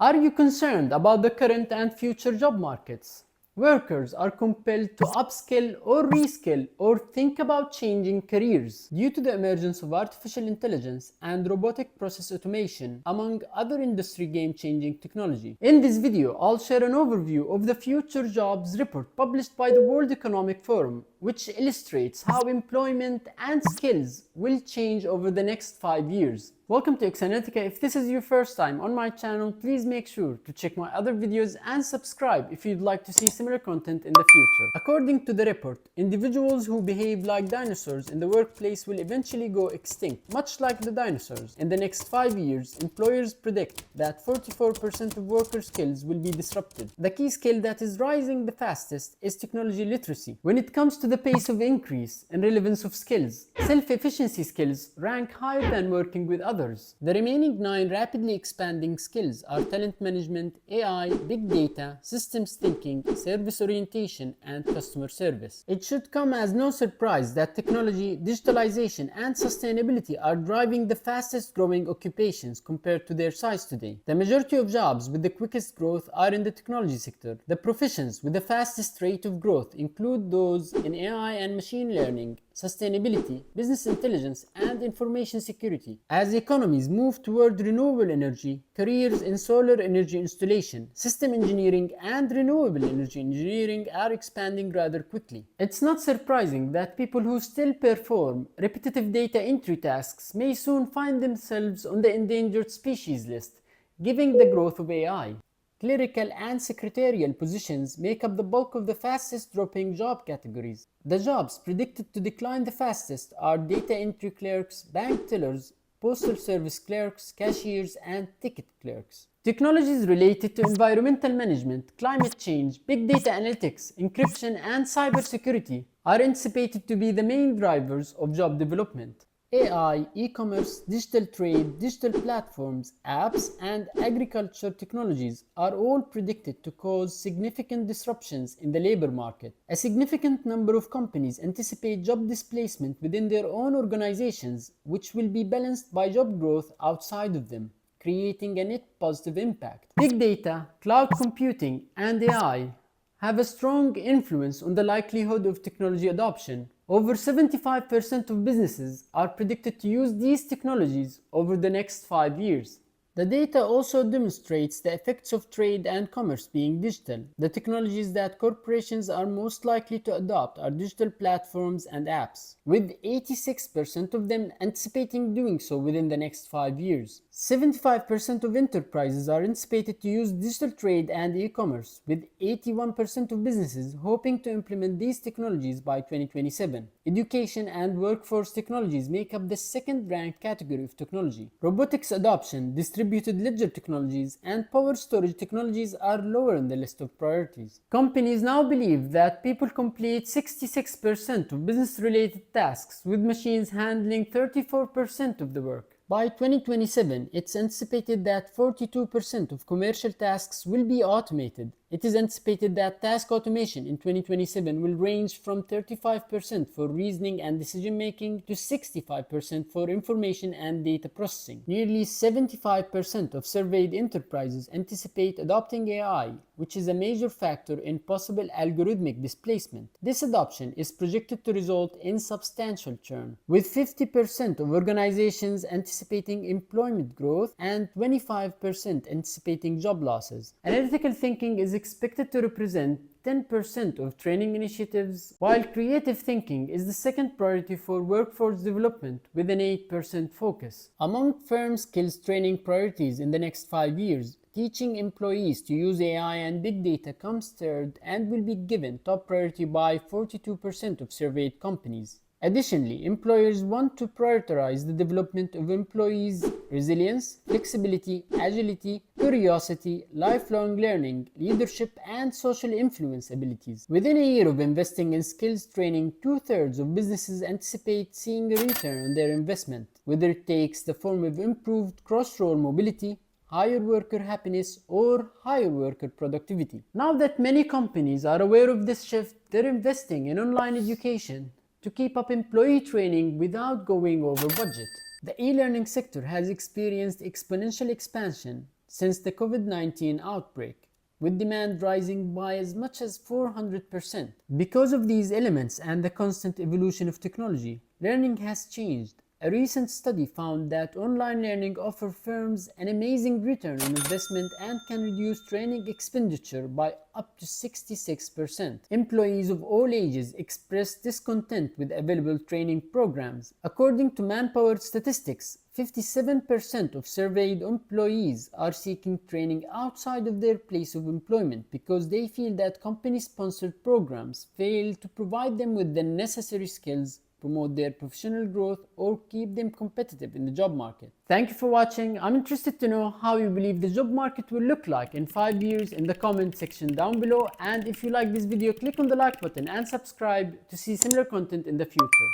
Are you concerned about the current and future job markets? Workers are compelled to upskill or reskill or think about changing careers due to the emergence of artificial intelligence and robotic process automation, among other industry game-changing technology. In this video, I'll share an overview of the Future Jobs report published by the World Economic Forum, which illustrates how employment and skills will change over the next 5 years. Welcome to Xanalytica. If this is your first time on my channel, please make sure to check my other videos and subscribe if you'd like to see similar content in the future. According to the report, individuals who behave like dinosaurs in the workplace will eventually go extinct, much like the dinosaurs. In the next 5 years, employers predict that 44% of worker skills will be disrupted. The key skill that is rising the fastest is technology literacy. When it comes to the pace of increase and relevance of skills, self-efficiency skills rank higher than working with others. The remaining 9 rapidly expanding skills are talent management, AI, big data, systems thinking, service orientation, and customer service. It should come as no surprise that technology, digitalization, and sustainability are driving the fastest growing occupations compared to their size today. The majority of jobs with the quickest growth are in the technology sector. The professions with the fastest rate of growth include those in AI and machine learning, sustainability, business intelligence, and information security. As economies move toward renewable energy, careers in solar energy installation, system engineering, and renewable energy engineering are expanding rather quickly. It's not surprising that people who still perform repetitive data entry tasks may soon find themselves on the endangered species list, given the growth of AI. Clerical and secretarial positions make up the bulk of the fastest dropping job categories. The jobs predicted to decline the fastest are data entry clerks, bank tellers, postal service clerks, cashiers, and ticket clerks. Technologies related to environmental management, climate change, big data analytics, encryption, and cybersecurity are anticipated to be the main drivers of job development. AI, e-commerce, digital trade, digital platforms, apps, and agriculture technologies are all predicted to cause significant disruptions in the labor market. A significant number of companies anticipate job displacement within their own organizations, which will be balanced by job growth outside of them, creating a net positive impact. Big data, cloud computing, and AI have a strong influence on the likelihood of technology adoption. Over 75% of businesses are predicted to use these technologies over the next 5 years. The data also demonstrates the effects of trade and commerce being digital. The technologies that corporations are most likely to adopt are digital platforms and apps, with 86% of them anticipating doing so within the next 5 years. 75% of enterprises are anticipated to use digital trade and e-commerce, with 81% of businesses hoping to implement these technologies by 2027. Education and workforce technologies make up the second-ranked category of technology. Robotics adoption, distributed ledger technologies, and power storage technologies are lower in the list of priorities. Companies now believe that people complete 66% of business-related tasks, with machines handling 34% of the work. By 2027, it's anticipated that 42% of commercial tasks will be automated. It is anticipated that task automation in 2027 will range from 35% for reasoning and decision-making to 65% for information and data processing. Nearly 75% of surveyed enterprises anticipate adopting AI, which is a major factor in possible algorithmic displacement. This adoption is projected to result in substantial churn, with 50% of organizations anticipating employment growth and 25% anticipating job losses. Analytical thinking is expected to represent 10% of training initiatives, while creative thinking is the second priority for workforce development with an 8% focus. Among firm skills training priorities in the next 5 years, teaching employees to use AI and big data comes third and will be given top priority by 42% of surveyed companies. Additionally, employers want to prioritize the development of employees' resilience, flexibility, agility, curiosity, lifelong learning, leadership, and social influence abilities. Within a year of investing in skills training, 2/3 of businesses anticipate seeing a return on their investment, whether it takes the form of improved cross-role mobility, higher worker happiness, or higher worker productivity. Now that many companies are aware of this shift, they're investing in online education to keep up employee training without going over budget. The e-learning sector has experienced exponential expansion, since the COVID-19 outbreak, with demand rising by as much as 400%. Because of these elements and the constant evolution of technology, learning has changed. A recent study found that online learning offers firms an amazing return on investment and can reduce training expenditure by up to 66%. Employees of all ages expressed discontent with available training programs. According to Manpower statistics, 57% of surveyed employees are seeking training outside of their place of employment because they feel that company-sponsored programs fail to provide them with the necessary skills, promote their professional growth, or keep them competitive in the job market. Thank you for watching. I'm interested to know how you believe the job market will look like in 5 years in the comment section down below. And if you like this video, click on the like button and subscribe to see similar content in the future.